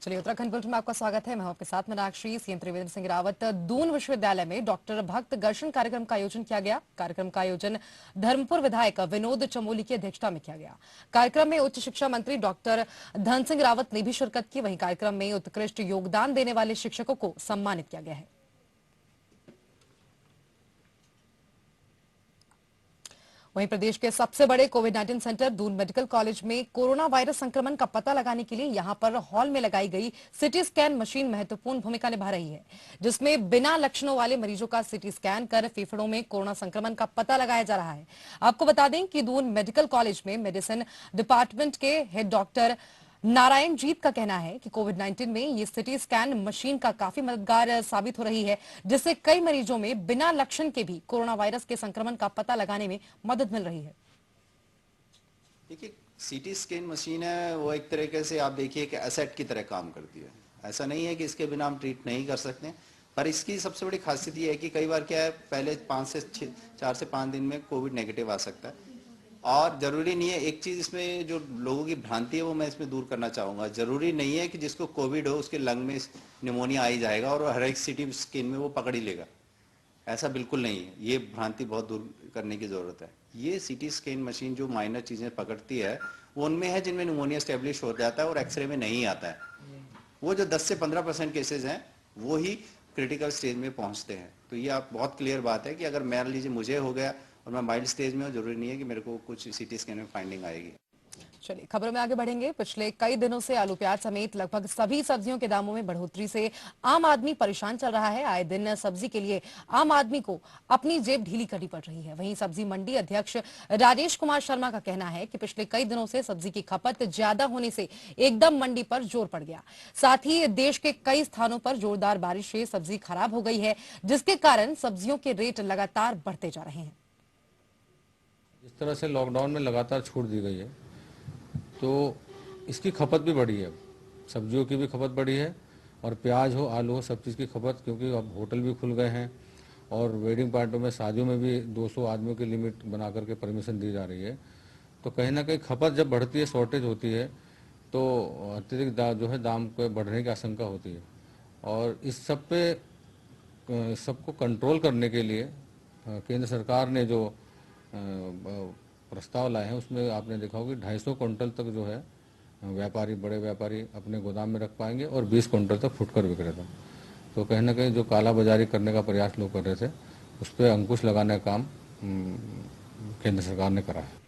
चलिए उत्तराखंड बुलेटिन में आपका स्वागत है। मैं हूं आपके साथ मीनाक्षी। सीएम त्रिवेंद्र सिंह रावत दून विश्वविद्यालय में डॉक्टर भक्त दर्शन कार्यक्रम का आयोजन किया गया। कार्यक्रम का आयोजन धर्मपुर विधायक विनोद चमोली की अध्यक्षता में किया गया। कार्यक्रम में उच्च शिक्षा मंत्री डॉक्टर धन सिंह रावत ने भी शिरकत की। वहीं कार्यक्रम में उत्कृष्ट योगदान देने वाले शिक्षकों को सम्मानित किया गया है। वहीं प्रदेश के सबसे बड़े कोविड-19 सेंटर दून मेडिकल कॉलेज में कोरोना वायरस संक्रमण का पता लगाने के लिए यहां पर हॉल में लगाई गई सीटी स्कैन मशीन महत्वपूर्ण भूमिका निभा रही है, जिसमें बिना लक्षणों वाले मरीजों का सीटी स्कैन कर फेफड़ों में कोरोना संक्रमण का पता लगाया जा रहा है। आपको बता दें कि दून मेडिकल कॉलेज में मेडिसिन डिपार्टमेंट के हेड डॉक्टर नारायण जीत का कहना है कि कोविड-19 में ये सिटी स्कैन मशीन का काफी मददगार साबित हो रही है, जिससे कई मरीजों में बिना लक्षण के भी कोरोना वायरस के संक्रमण का पता लगाने में मदद मिल रही है। देखिए, सीटी स्कैन मशीन है वो एक तरीके से आप देखिए कि एसेट की तरह काम करती है। ऐसा नहीं है कि इसके बिना हम ट्रीट नहीं कर सकते, पर इसकी सबसे बड़ी खासियत ये है कि कई बार क्या है, पहले 4 से 5 दिन में कोविड नेगेटिव आ सकता है। और जरूरी नहीं है, एक चीज इसमें जो लोगों की भ्रांति है वो मैं इसमें दूर करना चाहूंगा। जरूरी नहीं है कि जिसको कोविड हो उसके लंग में निमोनिया आ ही जाएगा और हर एक सीटी स्कैन में वो पकड़ ही लेगा। ऐसा बिल्कुल नहीं है, ये भ्रांति बहुत दूर करने की जरूरत है। ये सीटी स्कैन मशीन जो माइनर चीजें पकड़ती है वो उनमें है जिनमें निमोनिया स्टेब्लिश हो जाता है और एक्सरे में नहीं आता है। वो जो 10 से 15% केसेस हैं वो ही क्रिटिकल स्टेज में पहुंचते हैं। तो ये आप बहुत क्लियर बात है कि अगर मान लीजिए मुझे हो गया और मैं माइल्ड स्टेज में हूँ, जरूरी नहीं है कि मेरे को कुछ सीटी स्कैन में फाइंडिंग आएगी। चलिए खबरों में आगे बढ़ेंगे। पिछले कई दिनों से आलू प्याज समेत लगभग सभी सब्जियों के दामों में बढ़ोतरी से आम आदमी परेशान चल रहा है। आए दिन सब्जी के लिए आम आदमी को अपनी जेब ढीली करनी पड़ रही है। वहीं सब्जी मंडी अध्यक्ष राजेश कुमार शर्मा का कहना है कि पिछले कई दिनों से सब्जी की खपत ज्यादा होने से एकदम मंडी पर जोर पड़ गया। साथ ही देश के कई स्थानों पर जोरदार बारिश से सब्जी खराब हो गई है, जिसके कारण सब्जियों के रेट लगातार बढ़ते जा रहे हैं। जिस तरह से लॉकडाउन में लगातार छूट दी गई है तो इसकी खपत भी बढ़ी है। सब्जियों की भी खपत बढ़ी है और प्याज हो, आलू हो, सब चीज़ की खपत, क्योंकि अब होटल भी खुल गए हैं और वेडिंग पार्टियों में, शादियों में भी 200 आदमियों की लिमिट बना करके परमिशन दी जा रही है। तो कहीं ना कहीं खपत जब बढ़ती है, शॉर्टेज होती है, तो अत्यधिक जो है दाम पे बढ़ने की आशंका होती है। और इस सब पे सबको कंट्रोल करने के लिए केंद्र सरकार ने जो प्रस्ताव लाए हैं उसमें आपने देखा होगा कि 250 क्विंटल तक जो है व्यापारी, बड़े व्यापारी अपने गोदाम में रख पाएंगे और 20 क्विंटल तक फुटकर विक्रेता। तो कहीं ना कहीं जो काला बाजारी करने का प्रयास लोग कर रहे थे उस पर अंकुश लगाने का काम केंद्र सरकार ने करा है।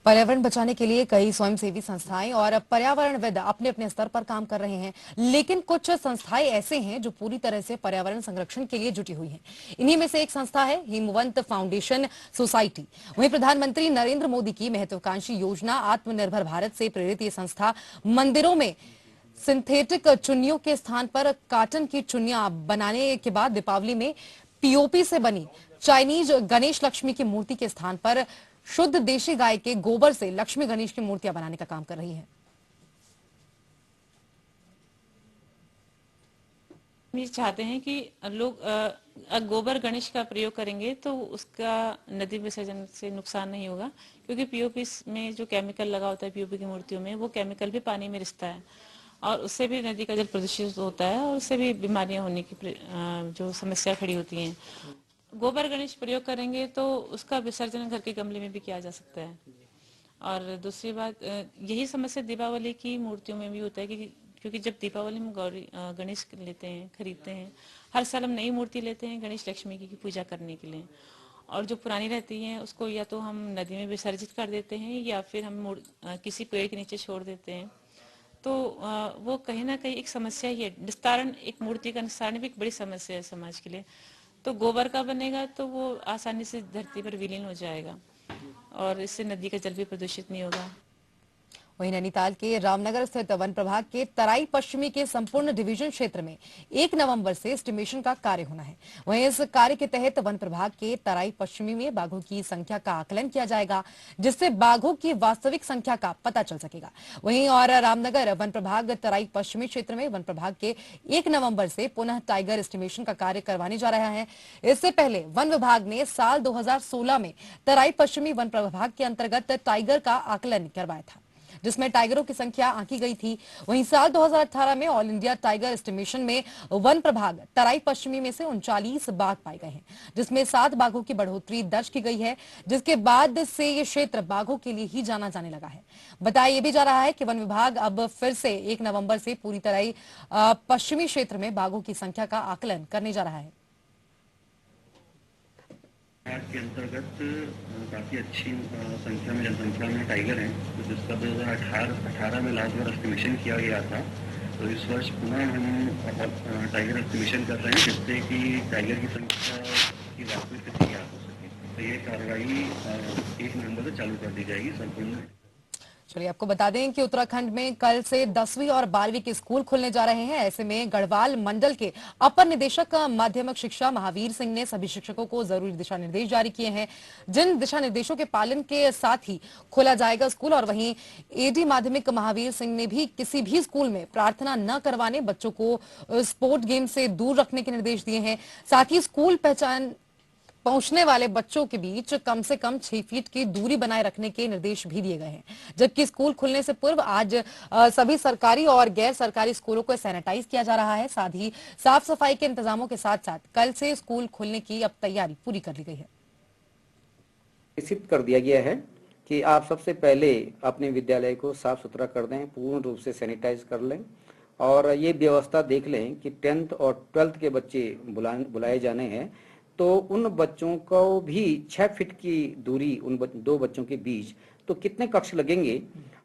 पर्यावरण बचाने के लिए कई स्वयंसेवी संस्थाएं और पर्यावरणविद अपने अपने स्तर पर काम कर रहे हैं, लेकिन कुछ संस्थाएं ऐसे हैं जो पूरी तरह से पर्यावरण संरक्षण के लिए जुटी हुई हैं। इन्हीं में से एक संस्था है हिमवंत फाउंडेशन सोसाइटी। वहीं प्रधानमंत्री नरेंद्र मोदी की महत्वाकांक्षी योजना आत्मनिर्भर भारत से प्रेरित ये संस्था मंदिरों में सिंथेटिक चुन्नियों के स्थान पर कॉटन की चुन्नियां बनाने के बाद दीपावली में पीओपी से बनी चाइनीज गणेश लक्ष्मी की मूर्ति के स्थान पर शुद्ध देशी गाय के गोबर से लक्ष्मी गणेश की मूर्तियां बनाने का काम कर रही है। ये चाहते हैं कि लोग गोबर गणेश का प्रयोग करेंगे तो उसका नदी विसर्जन से नुकसान नहीं होगा, क्योंकि पीओपी में जो केमिकल लगा होता है पीओपी की मूर्तियों में, वो केमिकल भी पानी में रिसता है और उससे भी नदी का जल प्रदूषित होता है और उससे भी बीमारियां होने की जो समस्या खड़ी होती हैं। गोबर गणेश प्रयोग करेंगे तो उसका विसर्जन घर के गमले में भी किया जा सकता है। और दूसरी बात, यही समस्या दीपावली की मूर्तियों में भी होता है कि क्योंकि जब दीपावली में गणेश लेते हैं, खरीदते हैं, हर साल हम नई मूर्ति लेते हैं गणेश लक्ष्मी की पूजा करने के लिए, और जो पुरानी रहती है उसको या तो हम नदी में विसर्जित कर देते हैं या फिर हम किसी पेड़ के नीचे छोड़ देते हैं। तो वो कहीं ना कहीं एक समस्या ही है। निस्तारण, एक मूर्ति का निस्तारण भी एक बड़ी समस्या है समाज के लिए। तो गोबर का बनेगा तो वो आसानी से धरती पर विलीन हो जाएगा और इससे नदी का जल भी प्रदूषित नहीं होगा। वहीं नैनीताल के रामनगर स्थित वन प्रभाग के तराई पश्चिमी के संपूर्ण डिवीजन क्षेत्र में 1 नवंबर से एस्टिमेशन का कार्य होना है। वहीं इस कार्य के तहत वन प्रभाग के तराई पश्चिमी में बाघों की संख्या का आकलन किया जाएगा, जिससे बाघों की वास्तविक संख्या का पता चल सकेगा। वहीं और रामनगर वन प्रभाग तराई पश्चिमी क्षेत्र में वन प्रभाग के 1 नवंबर से पुनः टाइगर एस्टिमेशन का कार्य करवाने जा रहा है। इससे पहले वन विभाग ने साल 2016 में तराई पश्चिमी वन प्रभाग के अंतर्गत टाइगर का आकलन करवाया था, जिसमें टाइगरों की संख्या आंकी गई थी। वहीं साल 2018 में ऑल इंडिया टाइगर एस्टिमेशन में वन प्रभाग तराई पश्चिमी में से 39 बाघ पाए गए हैं, जिसमें 7 बाघों की बढ़ोतरी दर्ज की गई है, जिसके बाद से ये क्षेत्र बाघों के लिए ही जाना जाने लगा है। बताया यह भी जा रहा है कि वन विभाग अब फिर से 1 नवंबर से पूरी तराई पश्चिमी क्षेत्र में बाघों की संख्या का आकलन करने जा रहा है। के अंतर्गत काफ़ी अच्छी संख्या में जनसंख्या में टाइगर हैं, तो जिसका 2018 में लास्ट बार एस्टिमेशन किया गया था। तो इस वर्ष पुनः हम टाइगर एस्टिमेशन कर रहे हैं, जिससे कि टाइगर की संख्या की वास्तविक स्थिति ज्ञात हो सके। तो ये कार्रवाई 1 नवंबर से चालू कर दी जाएगी संपूर्ण। चलिए आपको बता दें कि उत्तराखंड में कल से 10वीं और 12वीं के स्कूल खुलने जा रहे हैं। ऐसे में गढ़वाल मंडल के अपर निदेशक माध्यमिक शिक्षा महावीर सिंह ने सभी शिक्षकों को जरूरी दिशा निर्देश जारी किए हैं, जिन दिशा निर्देशों के पालन के साथ ही खोला जाएगा स्कूल। और वहीं एडी माध्यमिक महावीर सिंह ने भी किसी भी स्कूल में प्रार्थना न करवाने, बच्चों को स्पोर्ट गेम से दूर रखने के निर्देश दिए हैं। साथ ही स्कूल पहुंचने वाले बच्चों के बीच कम से कम 6 फीट की दूरी बनाए रखने के निर्देश भी दिए गए हैं। जबकि स्कूल खुलने से पूर्व आज सभी सरकारी और गैर सरकारी स्कूलों को सैनिटाइज किया जा रहा है। साथ ही साफ सफाई के इंतजामों के साथ साथ कल से स्कूल खुलने की अब तैयारी पूरी कर ली गई है। निश्चित कर दिया गया है कि आप सबसे पहले अपने विद्यालय को साफ सुथरा कर दें, पूर्ण रूप से सैनिटाइज कर लें और ये व्यवस्था देख लें कि 10th और 12th के बच्चे बुलाए जाने हैं, तो उन बच्चों को भी 6 फीट की दूरी उन दो बच्चों के बीच, तो कितने कक्ष लगेंगे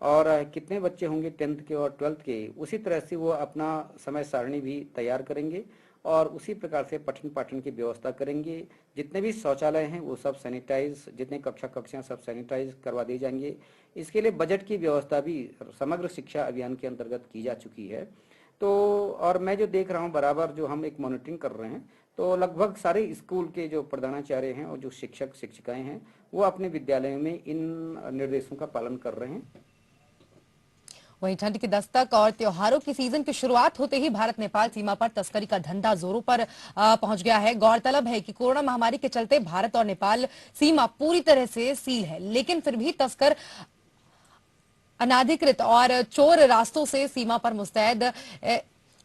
और कितने बच्चे होंगे 10th के और 12th के, उसी तरह से वो अपना समय सारणी भी तैयार करेंगे और उसी प्रकार से पठन पाठन की व्यवस्था करेंगे। जितने भी शौचालय हैं वो सब सैनिटाइज, जितने कक्षाएं सब सैनिटाइज करवा दिए जाएंगे। इसके लिए बजट की व्यवस्था भी समग्र शिक्षा अभियान के अंतर्गत की जा चुकी है। तो और मैं जो देख रहा हूँ बराबर जो हम एक मॉनिटरिंग कर रहे हैं, तो लगभग सारे स्कूल के जो प्रधानाचार्य हैं और जो शिक्षक शिक्षिकाएं हैं वो अपने विद्यालयों में इन निर्देशों का पालन कर रहे हैं। वहीं ठंड की दस्तक और त्योहारों की सीजन की शुरुआत होते ही भारत नेपाल सीमा पर तस्करी का धंधा जोरों पर पहुंच गया है। गौरतलब है कि कोरोना महामारी के चलते भारत और नेपाल सीमा पूरी तरह से सील है, लेकिन फिर भी तस्कर अनाधिकृत और चोर रास्तों से सीमा पर मुस्तैद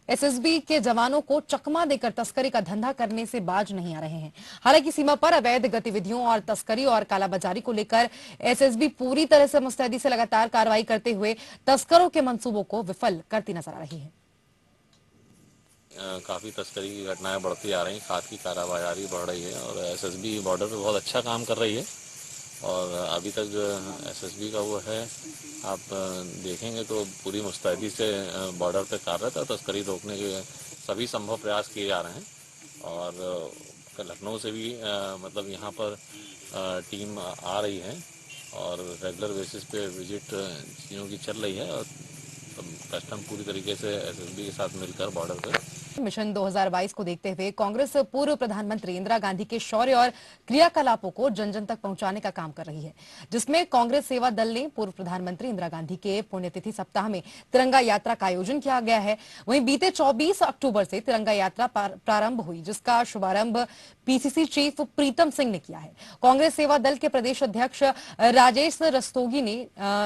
एसएसबी के जवानों को चकमा देकर तस्करी का धंधा करने से बाज नहीं आ रहे हैं। हालांकि सीमा पर अवैध गतिविधियों और तस्करी और कालाबाजारी को लेकर एसएसबी पूरी तरह से मुस्तैदी से लगातार कार्रवाई करते हुए तस्करों के मंसूबों को विफल करती नजर आ रही है। काफ़ी तस्करी की घटनाएं बढ़ती आ रही, खाद की कालाबाजारी बढ़ रही है और एसएसबी बॉर्डर पे बहुत अच्छा काम कर रही है। और अभी तक जो एसएसबी का वो है, आप देखेंगे तो पूरी मुस्तैदी से बॉर्डर पे कार्यरत है। तस्करी रोकने के सभी संभव प्रयास किए जा रहे हैं और लखनऊ से भी मतलब यहाँ पर टीम आ रही है और रेगुलर बेसिस पे विजिट चीज़ों की चल रही है और कस्टम पूरी तरीके से एसएसबी के साथ मिलकर बॉर्डर पर। मिशन 2022 को देखते हुए कांग्रेस पूर्व प्रधानमंत्री इंदिरा गांधी के शौर्य और क्रियाकलापों को जन जन तक पहुंचाने का काम कर रही है, जिसमें कांग्रेस सेवा दल ने पूर्व प्रधानमंत्री इंदिरा गांधी के पुण्यतिथि सप्ताह में तिरंगा यात्रा का आयोजन किया गया है। वहीं बीते 24 अक्टूबर से तिरंगा यात्रा प्रारंभ हुई, जिसका शुभारंभ पीसीसी चीफ प्रीतम सिंह ने किया है। कांग्रेस सेवा दल के प्रदेश अध्यक्ष राजेश रस्तोगी ने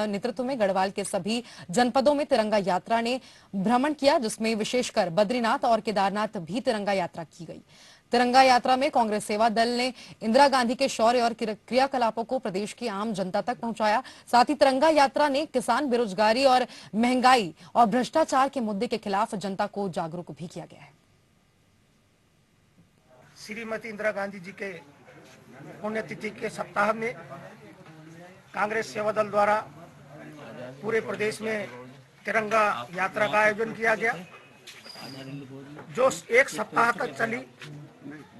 नेतृत्व में गढ़वाल के सभी जनपदों में तिरंगा यात्रा ने भ्रमण किया, जिसमें विशेषकर बद्रीनाथ और केदारनाथ भी तिरंगा यात्रा की गई। तिरंगा यात्रा में कांग्रेस सेवा दल ने इंदिरा गांधी के शौर्य और क्रियाकलापों को प्रदेश की आम जनता तक पहुंचाया। साथ ही तिरंगा यात्रा ने किसान, बेरोजगारी और महंगाई और भ्रष्टाचार के मुद्दे के खिलाफ जनता को जागरूक भी किया गया है। श्रीमती इंदिरा गांधी जी के पुण्यतिथि के सप्ताह में कांग्रेस सेवा दल द्वारा पूरे प्रदेश में तिरंगा यात्रा का आयोजन किया गया, जो 1 सप्ताह तक चली।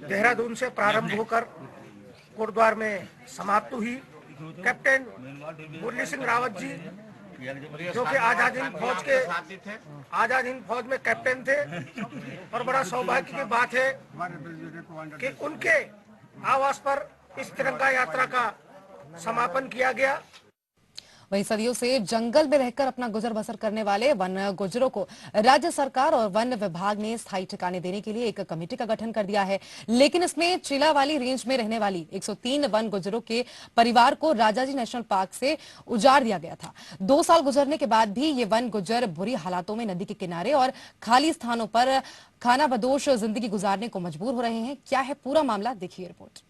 देहरादून से प्रारंभ होकर कोटद्वार में समाप्त हुई। कैप्टन मुरली सिंह रावत जी, जो कि आजाद हिंद फौज में कैप्टन थे, और बड़ा सौभाग्य की बात है कि उनके आवास पर इस तिरंगा यात्रा का समापन किया गया। वहीं सदियों से जंगल में रहकर अपना गुजर बसर करने वाले वन गुजरों को राज्य सरकार और वन विभाग ने स्थायी ठिकाने देने के लिए एक कमेटी का गठन कर दिया है। लेकिन इसमें चीलावाली रेंज में रहने वाली 103 वन गुजरों के परिवार को राजाजी नेशनल पार्क से उजाड़ दिया गया था। 2 साल गुजरने के बाद भी ये वन गुजर बुरी हालातों में नदी के किनारे और खाली स्थानों पर खानाबदोश जिंदगी गुजारने को मजबूर हो रहे हैं। क्या है पूरा मामला, देखिए रिपोर्ट।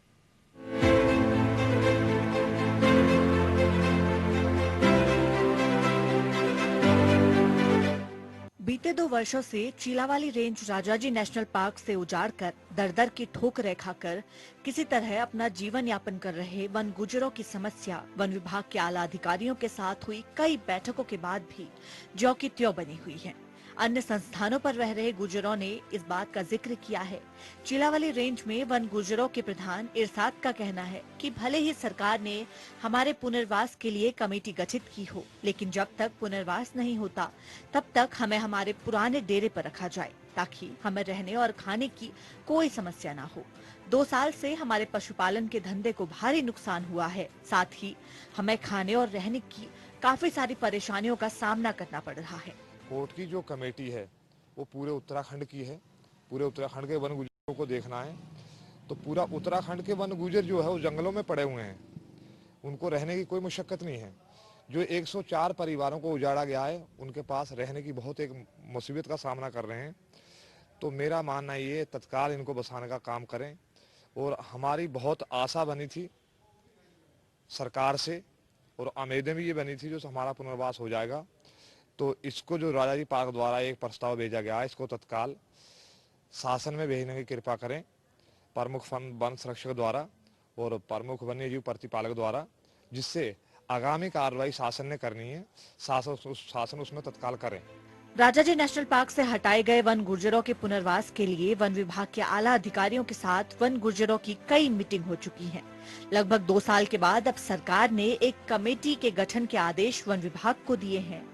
बीते 2 वर्षों से Chilawali range Rajaji national park से उजाड़कर दर-दर की ठोकरें खाकर किसी तरह अपना जीवन यापन कर रहे वन गुजरों की समस्या वन विभाग के आला अधिकारियों के साथ हुई कई बैठकों के बाद भी ज्यों की त्यों बनी हुई है। अन्य संस्थानों पर रह रहे गुजरों ने इस बात का जिक्र किया है। चीलावाली रेंज में वन गुजरों के प्रधान इरशाद का कहना है कि भले ही सरकार ने हमारे पुनर्वास के लिए कमेटी गठित की हो, लेकिन जब तक पुनर्वास नहीं होता तब तक हमें हमारे पुराने डेरे पर रखा जाए ताकि हमें रहने और खाने की कोई समस्या ना हो। 2 साल से हमारे पशुपालन के धंधे को भारी नुकसान हुआ है। साथ ही हमें खाने और रहने की काफी सारी परेशानियों का सामना करना पड़ रहा है। कोर्ट की जो कमेटी है वो पूरे उत्तराखंड की है। पूरे उत्तराखंड के वन गुजरों को देखना है तो पूरा उत्तराखंड के वन गुजर जो है वो जंगलों में पड़े हुए हैं, उनको रहने की कोई मुशक्कत नहीं है। जो 104 परिवारों को उजाड़ा गया है उनके पास रहने की बहुत एक मुसीबत का सामना कर रहे हैं। तो मेरा मानना ये तत्काल इनको बसाने का काम करें। और हमारी बहुत आशा बनी थी सरकार से और उम्मीदें भी ये बनी थी जो हमारा पुनर्वास हो जाएगा। तो इसको जो राजाजी पार्क द्वारा एक प्रस्ताव भेजा गया है इसको तत्काल शासन में भेजने की कृपा करें प्रमुख वन संरक्षक द्वारा और प्रमुख वन्यजीव प्रतिपालक द्वारा, जिससे आगामी कार्रवाई शासन ने करनी है, शासन उसमें तत्काल करें। राजाजी नेशनल पार्क से हटाए गए वन गुर्जरों के पुनर्वास के लिए वन विभाग के आला अधिकारियों के साथ वन गुर्जरों की कई मीटिंग हो चुकी है। लगभग 2 साल के बाद अब सरकार ने एक कमेटी के गठन के आदेश वन विभाग को दिए हैं।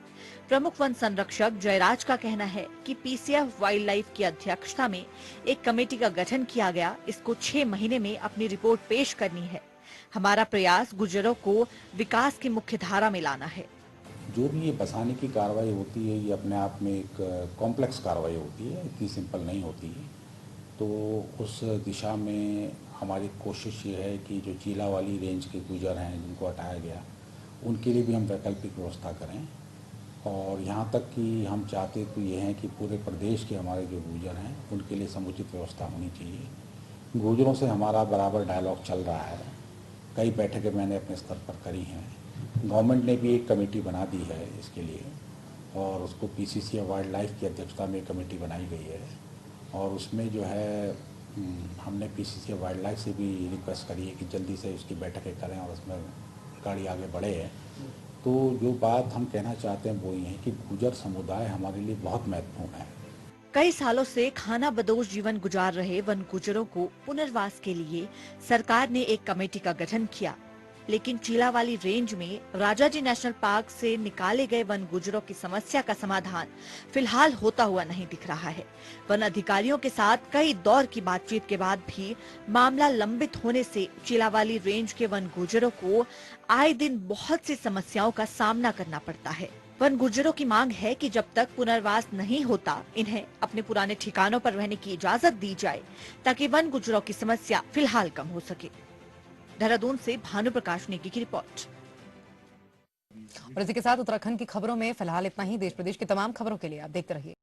प्रमुख वन संरक्षक जयराज का कहना है कि पीसीएफ वाइल्ड लाइफ की अध्यक्षता में एक कमेटी का गठन किया गया। इसको 6 महीने में अपनी रिपोर्ट पेश करनी है। हमारा प्रयास गुर्जरों को विकास की मुख्य धारा में लाना है। जो भी ये बसाने की कार्रवाई होती है ये अपने आप में एक कॉम्प्लेक्स कार्रवाई होती है, इतनी सिंपल नहीं होती है। तो उस दिशा में हमारी कोशिश ये है कि जो चीलावाली रेंज के गुजर हैं जिनको हटाया गया उनके लिए भी हम वैकल्पिक व्यवस्था करें। और यहाँ तक कि हम चाहते तो ये हैं कि पूरे प्रदेश के हमारे जो गुजर हैं उनके लिए समुचित व्यवस्था होनी चाहिए। गुजरों से हमारा बराबर डायलॉग चल रहा है, कई बैठकें मैंने अपने स्तर पर करी हैं। गवर्नमेंट ने भी एक कमेटी बना दी है इसके लिए और उसको पीसीसी वाइल्ड लाइफ की अध्यक्षता में कमेटी बनाई गई है। और उसमें जो है हमने पीसीसी वाइल्ड लाइफ से भी रिक्वेस्ट करी है कि जल्दी से उसकी बैठकें करें और उसमें गाड़ी आगे बढ़े है। तो जो बात हम कहना चाहते हैं वो ये है कि गुजर समुदाय हमारे लिए बहुत महत्वपूर्ण है। कई सालों से खानाबदोश जीवन गुजार रहे वन गुजरों को पुनर्वास के लिए सरकार ने एक कमेटी का गठन किया, लेकिन चीलावाली रेंज में राजाजी नेशनल पार्क से निकाले गए वन गुजरों की समस्या का समाधान फिलहाल होता हुआ नहीं दिख रहा है। वन अधिकारियों के साथ कई दौर की बातचीत के बाद भी मामला लंबित होने से चीलावाली रेंज के वन गुजरों को आए दिन बहुत सी समस्याओं का सामना करना पड़ता है। वन गुजरों की मांग है कि जब तक पुनर्वास नहीं होता इन्हें अपने पुराने ठिकानों पर रहने की इजाजत दी जाए ताकि वन गुजरों की समस्या फिलहाल कम हो सके। देहरादून से भानु प्रकाश नेगी की रिपोर्ट। और इसी के साथ उत्तराखंड की खबरों में फिलहाल इतना ही। देश प्रदेश की तमाम खबरों के लिए आप देखते रहिए।